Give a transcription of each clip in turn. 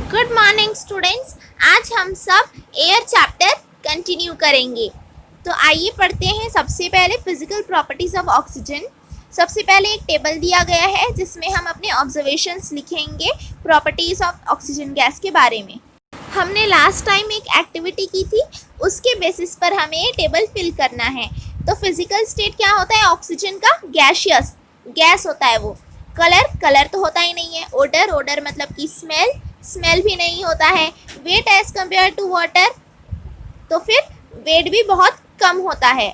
Good morning students. आज हम सब एयर चैप्टर कंटिन्यू करेंगे। तो आइए पढ़ते हैं। सबसे पहले फिजिकल प्रॉपर्टीज ऑफ ऑक्सीजन। सबसे पहले एक टेबल दिया गया है जिसमें हम अपने ऑब्जर्वेशंस लिखेंगे प्रॉपर्टीज ऑफ ऑक्सीजन गैस के बारे में। हमने लास्ट टाइम एक एक्टिविटी की थी, उसके बेसिस पर हमें ये टेबल फिल करना है। तो फिजिकल स्टेट क्या होता है ऑक्सीजन का? गैसियस, गैस होता है वो। कलर तो होता ही नहीं है। ओडर मतलब कि स्मेल भी नहीं होता है। Weight as compare to water, तो फिर वेट भी बहुत कम होता है,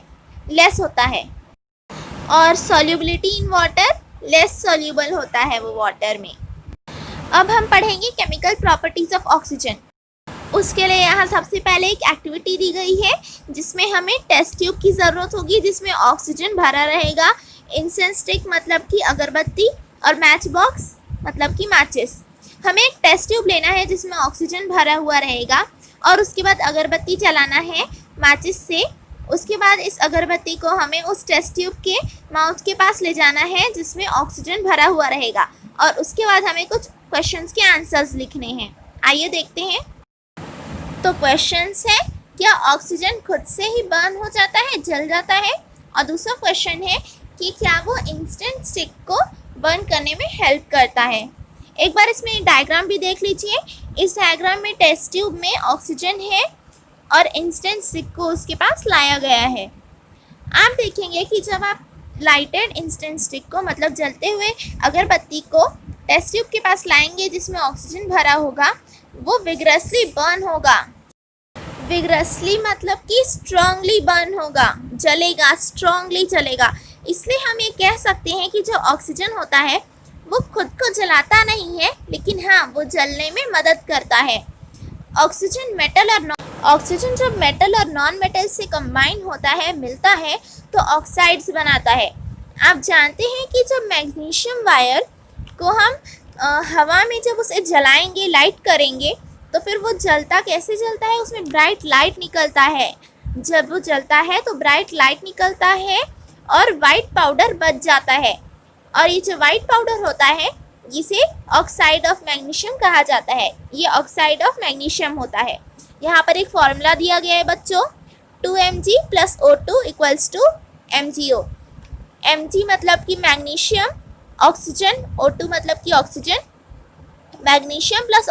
लेस होता है। और solubility in water, less soluble होता है वो वाटर में। अब हम पढ़ेंगे केमिकल प्रॉपर्टीज ऑफ ऑक्सीजन। उसके लिए यहाँ सबसे पहले एक एक्टिविटी दी गई है जिसमें हमें टेस्ट ट्यूब की ज़रूरत होगी जिसमें ऑक्सीजन भरा रहेगा। इंसेंस स्टिक मतलब कि अगरबत्ती, और मैच बॉक्स मतलब कि माचिस। हमें एक टेस्ट ट्यूब लेना है जिसमें ऑक्सीजन भरा हुआ रहेगा और उसके बाद अगरबत्ती जलाना है माचिस से। उसके बाद इस अगरबत्ती को हमें उस टेस्ट ट्यूब के माउथ के पास ले जाना है जिसमें ऑक्सीजन भरा हुआ रहेगा और उसके बाद हमें कुछ क्वेश्चंस के आंसर्स लिखने हैं। आइए देखते हैं। तो क्वेश्चंस है, क्या ऑक्सीजन खुद से ही बर्न हो जाता है, जल जाता है? और दूसरा क्वेश्चन है कि क्या वो इंस्टेंट स्टिक को बर्न करने में हेल्प करता है। एक बार इसमें डायग्राम भी देख लीजिए। इस डायग्राम में टेस्ट ट्यूब में ऑक्सीजन है और इंस्टेंट स्टिक को उसके पास लाया गया है। आप देखेंगे कि जब आप लाइटेड इंस्टेंट स्टिक को मतलब जलते हुए अगरबत्ती को टेस्ट ट्यूब के पास लाएंगे जिसमें ऑक्सीजन भरा होगा, वो विगरसली बर्न होगा। विगरसली मतलब कि स्ट्रांगली बर्न होगा, जलेगा, स्ट्रांगली जलेगा। इसलिए हम ये कह सकते हैं कि जो ऑक्सीजन होता है वो खुद को जलाता नहीं है, लेकिन हाँ वो जलने में मदद करता है। ऑक्सीजन जब मेटल और नॉन मेटल से कंबाइन होता है, मिलता है, तो ऑक्साइड्स बनाता है। आप जानते हैं कि जब मैग्नीशियम वायर को हम हवा में जब उसे जलाएंगे, लाइट करेंगे, तो फिर वो जलता कैसे जलता है? उसमें ब्राइट लाइट निकलता है। जब वो जलता है तो ब्राइट लाइट निकलता है और वाइट पाउडर बच जाता है। और ये जो वाइट पाउडर होता है इसे ऑक्साइड ऑफ मैग्नीशियम कहा जाता है। ये ऑक्साइड ऑफ मैग्नीशियम होता है। यहाँ पर एक फॉर्मूला दिया गया है बच्चों, 2Mg + O2 = MgO। Mg मतलब कि मैग्नीशियम, ऑक्सीजन, O2 मतलब कि ऑक्सीजन, मैग्नीशियम प्लस।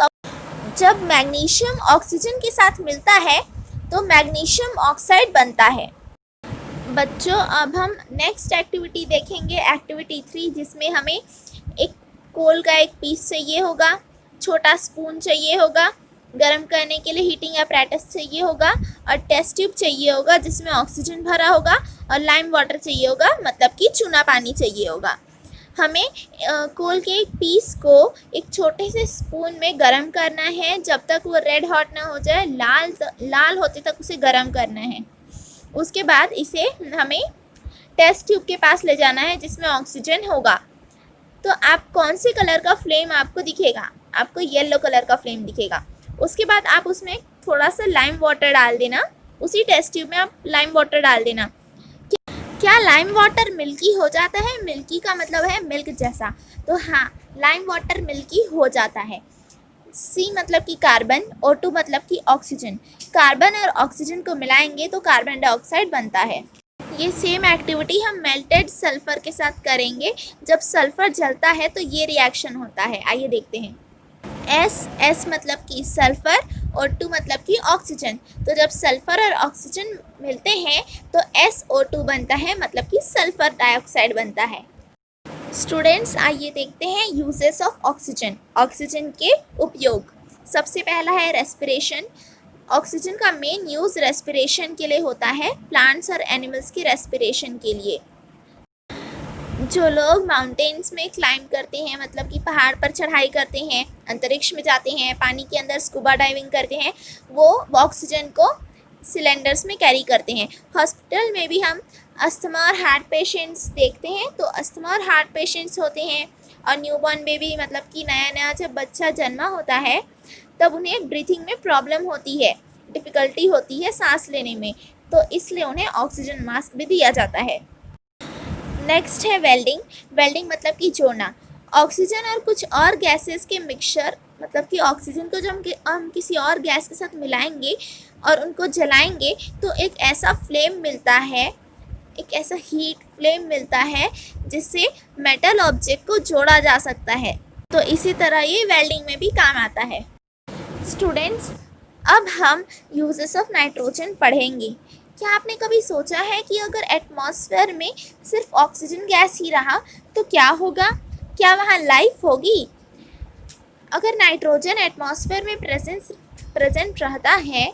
जब मैग्नीशियम ऑक्सीजन के साथ मिलता है तो मैग्नीशियम ऑक्साइड बनता है। बच्चों अब हम नेक्स्ट एक्टिविटी देखेंगे, एक्टिविटी 3, जिसमें हमें एक कोल का एक पीस चाहिए होगा, छोटा स्पून चाहिए होगा, गर्म करने के लिए हीटिंग अपैरेटस चाहिए होगा, और टेस्ट ट्यूब चाहिए होगा जिसमें ऑक्सीजन भरा होगा, और लाइम वाटर चाहिए होगा मतलब कि चूना पानी चाहिए होगा। हमें कोल के एक पीस को एक छोटे से स्पून में गर्म करना है जब तक वो रेड हॉट ना हो जाए, लाल होते तक उसे गर्म करना है। उसके बाद इसे हमें टेस्ट ट्यूब के पास ले जाना है जिसमें ऑक्सीजन होगा। तो आप कौन से कलर का फ्लेम आपको दिखेगा? आपको येलो कलर का फ्लेम दिखेगा। उसके बाद आप उसमें थोड़ा सा लाइम वाटर डाल देना। उसी टेस्ट ट्यूब में आप लाइम वाटर डाल देना। क्या लाइम वाटर मिल्की हो जाता है? मिल्की का मतलब है मिल्क जैसा। तो हाँ, लाइम वाटर मिल्की हो जाता है। C मतलब कि कार्बन, O2 मतलब कि ऑक्सीजन। कार्बन और ऑक्सीजन को मिलाएंगे तो कार्बन डाइऑक्साइड बनता है। ये सेम एक्टिविटी हम मेल्टेड सल्फर के साथ करेंगे। जब सल्फर जलता है तो ये रिएक्शन होता है। आइए देखते हैं। S मतलब कि सल्फर, O2 मतलब कि ऑक्सीजन। तो जब सल्फर और ऑक्सीजन मिलते हैं तो SO2 बनता है मतलब कि सल्फर डाइऑक्साइड बनता है। स्टूडेंट्स आइए देखते हैं यूजेस ऑफ ऑक्सीजन। ऑक्सीजन के उपयोग। सबसे पहला है रेस्पिरेशन। ऑक्सीजन का मेन यूज़ रेस्पिरेशन के लिए होता है, प्लांट्स और एनिमल्स की रेस्पिरेशन के लिए। जो लोग माउंटेन्स में क्लाइंब करते हैं मतलब कि पहाड़ पर चढ़ाई करते हैं, अंतरिक्ष में जाते हैं, पानी के अंदर स्कूबा डाइविंग करते हैं, वो ऑक्सीजन को सिलेंडर्स में कैरी करते हैं। हॉस्पिटल में भी हम अस्थमा और हार्ट पेशेंट्स देखते हैं। तो अस्थमा और हार्ट पेशेंट्स होते हैं। और न्यूबॉर्न बेबी मतलब कि नया जब बच्चा जन्मा होता है तब उन्हें ब्रीथिंग में प्रॉब्लम होती है, डिफ़िकल्टी होती है सांस लेने में, तो इसलिए उन्हें ऑक्सीजन मास्क भी दिया जाता है। नेक्स्ट है वेल्डिंग। वेल्डिंग मतलब कि जोड़ना। ऑक्सीजन और कुछ और गैसेस के मिक्सचर मतलब कि ऑक्सीजन को जब हम किसी और गैस के साथ मिलाएंगे और उनको जलाएंगे तो एक ऐसा फ्लेम मिलता है, एक ऐसा हीट फ्लेम मिलता है जिससे मेटल ऑब्जेक्ट को जोड़ा जा सकता है। तो इसी तरह ये वेल्डिंग में भी काम आता है। स्टूडेंट्स, अब हम यूजेस ऑफ नाइट्रोजन पढ़ेंगे। क्या आपने कभी सोचा है कि अगर एटमॉस्फेयर में सिर्फ ऑक्सीजन गैस ही रहा तो क्या होगा? क्या वहाँ लाइफ होगी? अगर नाइट्रोजन एटमॉस्फेयर में प्रेजेंट रहता है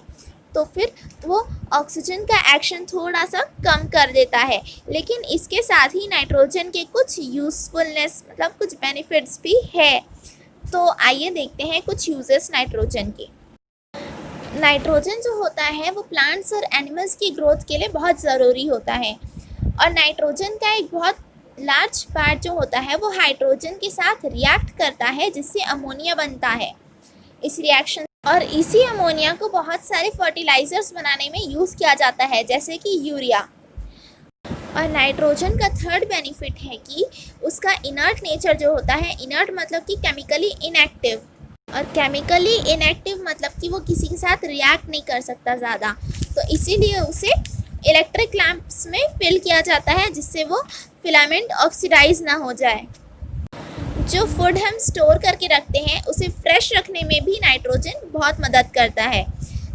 तो फिर वो ऑक्सीजन का एक्शन थोड़ा सा कम कर देता है, लेकिन इसके साथ ही नाइट्रोजन के कुछ यूज़फुलनेस मतलब कुछ बेनिफिट्स भी है। तो आइए देखते हैं कुछ यूजेस नाइट्रोजन के। नाइट्रोजन जो होता है वो प्लांट्स और एनिमल्स की ग्रोथ के लिए बहुत ज़रूरी होता है, और नाइट्रोजन का एक बहुत लार्ज पार्ट जो होता है वो हाइड्रोजन के साथ रिएक्ट करता है जिससे अमोनिया बनता है। इस रिएक्शन और इसी अमोनिया को बहुत सारे फर्टिलाइजर्स बनाने में यूज़ किया जाता है, जैसे कि यूरिया। और नाइट्रोजन का थर्ड बेनिफिट है कि उसका इनर्ट नेचर जो होता है, इनर्ट मतलब कि केमिकली इनएक्टिव, और केमिकली इनएक्टिव मतलब कि वो किसी के साथ रिएक्ट नहीं कर सकता ज़्यादा, तो इसीलिए उसे इलेक्ट्रिक लैंप्स में फिल किया जाता है जिससे वो फिलामेंट ऑक्सीडाइज ना हो जाए। जो फूड हम स्टोर करके रखते हैं उसे फ्रेश रखने में भी नाइट्रोजन बहुत मदद करता है।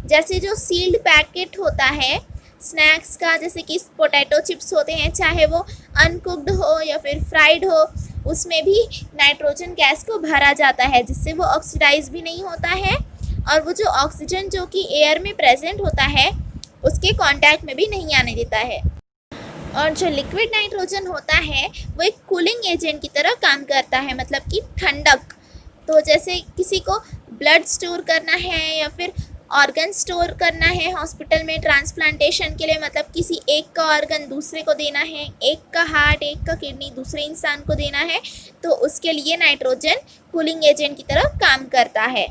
जैसे जो सील्ड पैकेट होता है स्नैक्स का, जैसे कि पोटैटो चिप्स होते हैं, चाहे वो अनकुक्ड हो या फिर फ्राइड हो, उसमें भी नाइट्रोजन गैस को भरा जाता है जिससे वो ऑक्सीडाइज भी नहीं होता है, और वो जो ऑक्सीजन जो कि एयर में प्रेजेंट होता है उसके कांटेक्ट में भी नहीं आने देता है। और जो लिक्विड नाइट्रोजन होता है वो एक कूलिंग एजेंट की तरह काम करता है, मतलब कि ठंडक। तो जैसे किसी को ब्लड स्टोर करना है या फिर ऑर्गन स्टोर करना है हॉस्पिटल में ट्रांसप्लांटेशन के लिए, मतलब किसी एक का ऑर्गन दूसरे को देना है, एक का हार्ट, एक का किडनी दूसरे इंसान को देना है, तो उसके लिए नाइट्रोजन कूलिंग एजेंट की तरह काम करता है,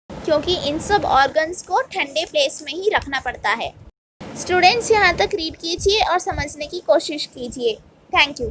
क्योंकि इन सब ऑर्गन्स को ठंडे प्लेस में ही रखना पड़ता है। स्टूडेंट्स, यहाँ तक रीड कीजिए और समझने की कोशिश कीजिए। Thank you.